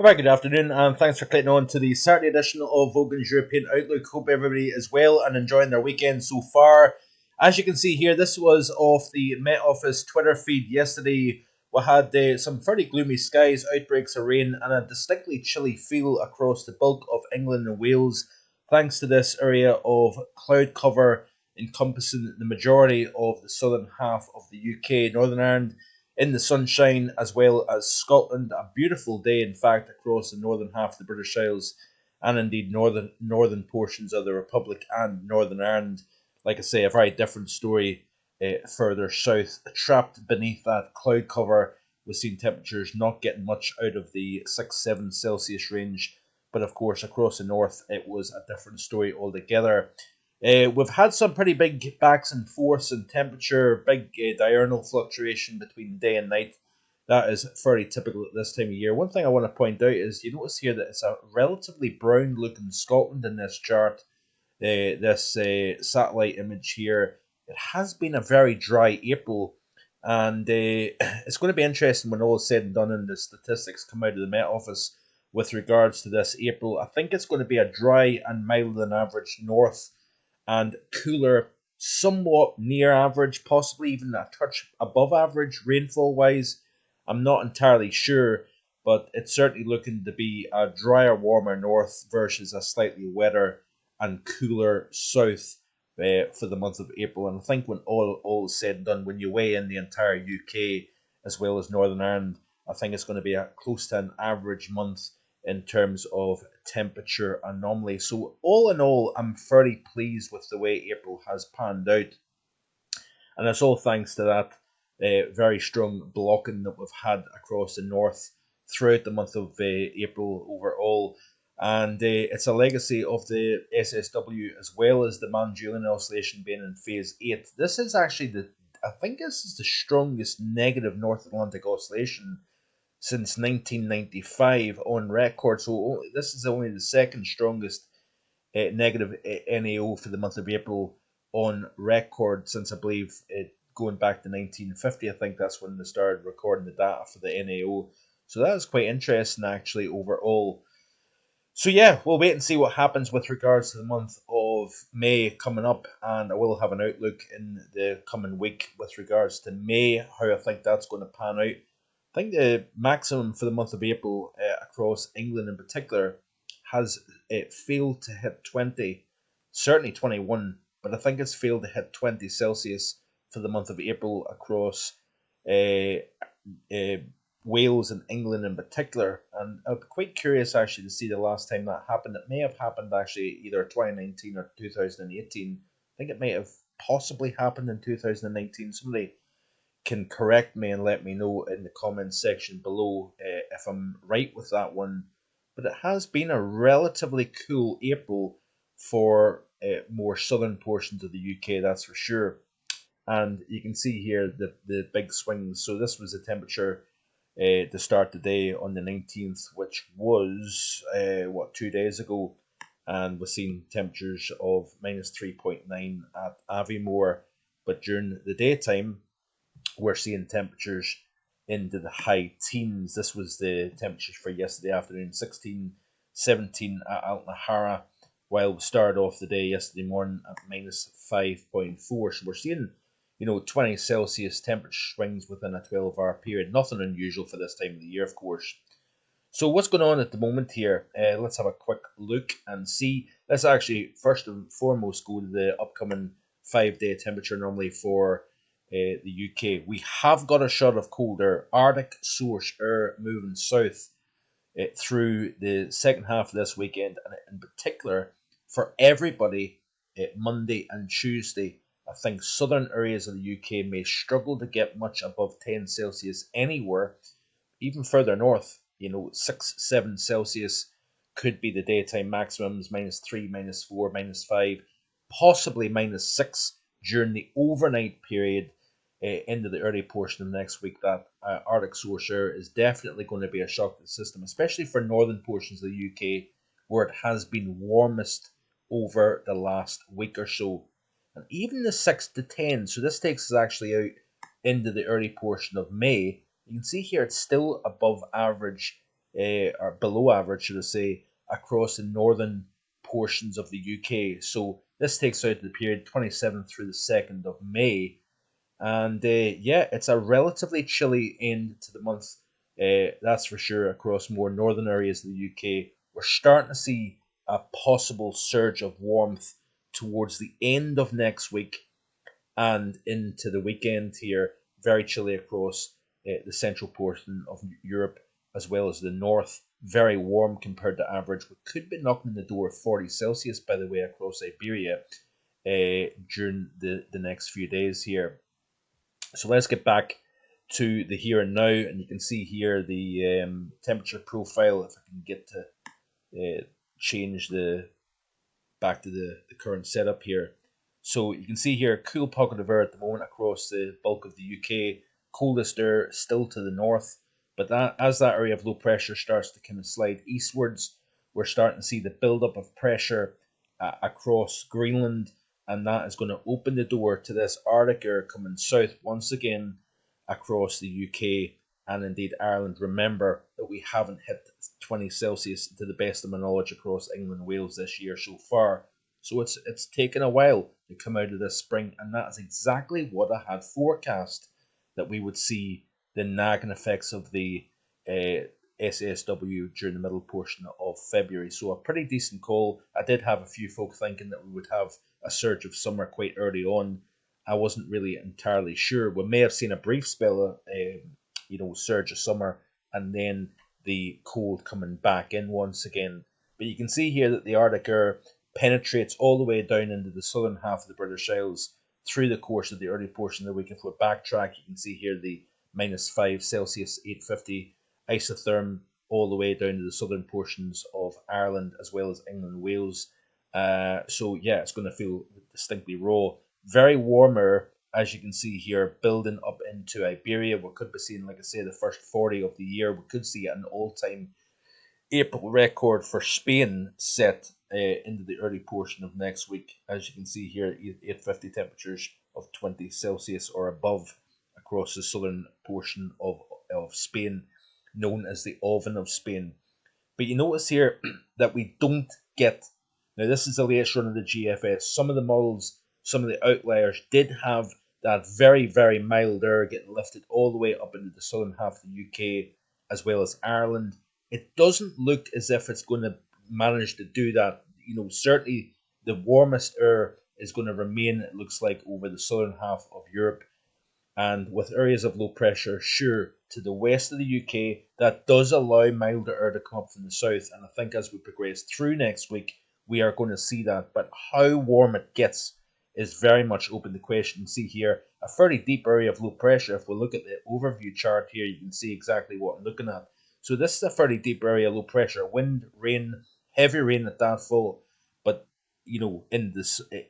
Very good afternoon, and thanks for clicking on to the Saturday edition of Vogan's European Outlook. Hope everybody is well and enjoying their weekend so far. As you can see here, this was off the Met Office Twitter feed yesterday. We had some fairly gloomy skies, outbreaks of rain, and a distinctly chilly feel across the bulk of England and Wales, thanks to this area of cloud cover encompassing the majority of the southern half of the UK. Northern Ireland in the sunshine, as well as Scotland. A beautiful day, in fact, across the northern half of the British Isles, and indeed northern portions of the Republic and Northern Ireland. Like I say, a very different story further south. Trapped beneath that cloud cover, we've seen temperatures not getting much out of the 6-7 Celsius range. But of course, across the north, it was a different story altogether. We've had some pretty big backs and forths in temperature, big diurnal fluctuation between day and night. That is fairly typical at this time of year. One thing I want to point out is you notice here that it's a relatively brown looking Scotland in this chart, this satellite image here. It has been a very dry April, and it's going to be interesting when all is said and done and the statistics come out of the Met Office with regards to this April. I think it's going to be a dry and milder than average north and cooler, somewhat near average, possibly even a touch above average rainfall wise. I'm not entirely sure, but it's certainly looking to be a drier, warmer north versus a slightly wetter and cooler south for the month of April. And I think when all is said and done, when you weigh in the entire UK as well as Northern Ireland, I think it's going to be a close to an average month in terms of temperature anomaly. So all in all, I'm fairly pleased with the way April has panned out, and it's all thanks to that very strong blocking that we've had across the north throughout the month of April overall. And it's a legacy of the SSW as well as the Mann-Julian Oscillation being in phase 8. This is actually I think this is the strongest negative North Atlantic oscillation since 1995 on record. So this is only the second strongest negative NAO for the month of April on record since I believe going back to 1950. I think that's when they started recording the data for the NAO. So that is quite interesting actually overall. So yeah, we'll wait and see what happens with regards to the month of May coming up, and I will have an outlook in the coming week with regards to May, how I think that's going to pan out. I think the maximum for the month of April across England in particular has failed to hit 20, certainly 21, but I think it's failed to hit 20 Celsius for the month of April across uh, uh, Wales and England in particular. And I'd be quite curious actually to see the last time that happened. It may have happened actually either 2019 or 2018. I think it may have possibly happened in 2019. Somebody can correct me and let me know in the comments section below if I'm right with that one. But it has been a relatively cool April for more southern portions of the UK, that's for sure. And you can see here the big swings. So this was the temperature to start the day on the 19th, which was 2 days ago, and we're seeing temperatures of minus 3.9 at Aviemore. But during the daytime, we're seeing temperatures into the high teens. This was the temperatures for yesterday afternoon, 16, 17 at Altnahara, while we started off the day yesterday morning at minus 5.4. So we're seeing 20 Celsius temperature swings within a 12-hour period. Nothing unusual for this time of the year, of course. So what's going on at the moment here? Let's have a quick look and see. Let's actually first and foremost go to the upcoming 5-day temperature anomaly for the UK. We have got a shot of colder Arctic source air moving south through the second half of this weekend, and in particular for everybody Monday and Tuesday. I think southern areas of the UK may struggle to get much above 10 Celsius anywhere. Even further north, 6-7 Celsius could be the daytime maximums, -3, -4, -5, possibly -6 during the overnight period into the early portion of next week. That Arctic source air is definitely going to be a shock to the system, especially for northern portions of the UK where it has been warmest over the last week or so. And even the 6 to 10, so this takes us actually out into the early portion of May. You can see here it's still above average or below average, should I say, across the northern portions of the UK. So this takes out the period 27th through the 2nd of May. And yeah, it's a relatively chilly end to the month, that's for sure, across more northern areas of the UK. We're starting to see a possible surge of warmth towards the end of next week and into the weekend here. Very chilly across the central portion of Europe as well as the north. Very warm compared to average. We could be knocking on the door of 40 Celsius, by the way, across Iberia during the next few days here. So let's get back to the here and now, and you can see here the temperature profile. If I can get to change the back to the current setup here. So you can see here, cool pocket of air at the moment across the bulk of the UK. Coldest air still to the north, but that as that area of low pressure starts to kind of slide eastwards, we're starting to see the buildup of pressure across Greenland, and that is going to open the door to this Arctic air coming south once again across the UK and indeed Ireland. Remember that we haven't hit 20 Celsius to the best of my knowledge across England and Wales this year so far. So it's taken a while to come out of this spring, and that is exactly what I had forecast, that we would see the nagging effects of the SSW during the middle portion of February. So a pretty decent call. I did have a few folk thinking that we would have a surge of summer quite early on. I wasn't really entirely sure. We may have seen a brief spell of, surge of summer, and then the cold coming back in once again. But you can see here that the Arctic air penetrates all the way down into the southern half of the British Isles through the course of the early portion of the week. If we backtrack, you can see here the -5 Celsius 850 isotherm all the way down to the southern portions of Ireland as well as England and Wales. So yeah, it's going to feel distinctly raw. Very warmer, as you can see here, building up into Iberia. We could be seeing, like I say, the first 40 of the year. We could see an all-time April record for Spain set into the early portion of next week. As you can see here, 850 temperatures of 20 Celsius or above across the southern portion of Spain, known as the Oven of Spain. But you notice here that we don't get, now this is the latest run of the GFS, some of the models, some of the outliers did have that very, very mild air getting lifted all the way up into the southern half of the UK as well as Ireland. It doesn't look as if it's going to manage to do that. Certainly the warmest air is going to remain, it looks like, over the southern half of Europe, and with areas of low pressure, sure, to the west of the UK, that does allow milder air to come up from the south. And I think as we progress through next week, we are going to see that. But how warm it gets is very much open to question. See here, a fairly deep area of low pressure. If we look at the overview chart here, you can see exactly what I'm looking at. So this is a fairly deep area of low pressure. Wind, rain, heavy rain at that full. But, in the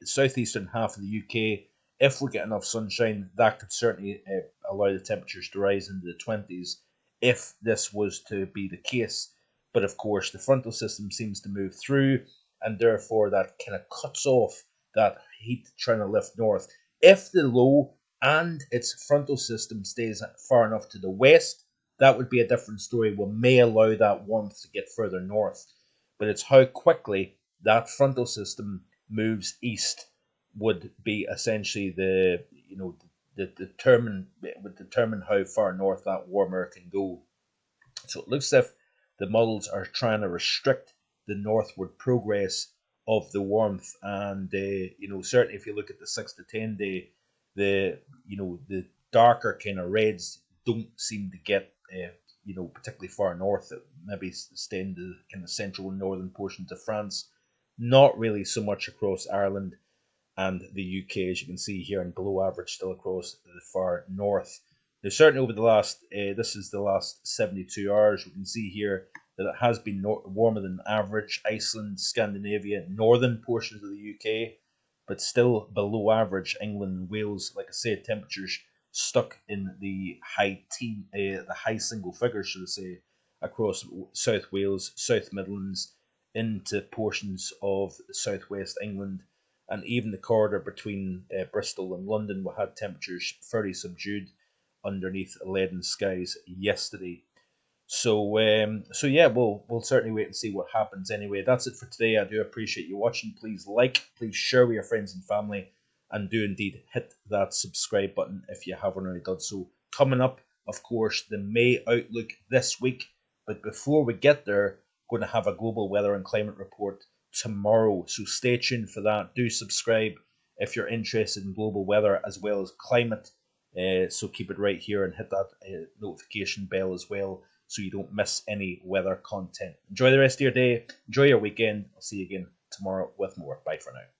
southeastern half of the UK, if we get enough sunshine, that could certainly allow the temperatures to rise into the 20s if this was to be the case. But of course, the frontal system seems to move through, and therefore that kind of cuts off that heat trying to lift north. If the low and its frontal system stays far enough to the west, that would be a different story. We may allow that warmth to get further north, but it's how quickly that frontal system moves east would be essentially would determine how far north that warm air can go. So it looks as if the models are trying to restrict the northward progress of the warmth, and certainly if you look at the 6 to 10 day, the darker kind of reds don't seem to get particularly far north. Maybe staying to kind of central and northern portions of France, not really so much across Ireland and the UK, as you can see here, and below average still across the far north. Now, certainly over the last, this is the last 72 hours, we can see here that it has been warmer than average. Iceland, Scandinavia, northern portions of the UK, but still below average. England and Wales, like I said, temperatures stuck in the the high single figures, should I say, across South Wales, South Midlands, into portions of southwest England, and even the corridor between Bristol and London. We had temperatures fairly subdued underneath leaden skies yesterday. So yeah, we'll certainly wait and see what happens. Anyway, that's it for today. I do appreciate you watching. Please like, please share with your friends and family, and do indeed hit that subscribe button if you haven't already done so. Coming up, of course, the May outlook this week. But before we get there, going to have a global weather and climate report tomorrow. So stay tuned for that. Do subscribe if you're interested in global weather as well as climate. So keep it right here and hit that notification bell as well, so you don't miss any weather content. Enjoy the rest of your day. Enjoy your weekend. I'll see you again tomorrow with more. Bye for now.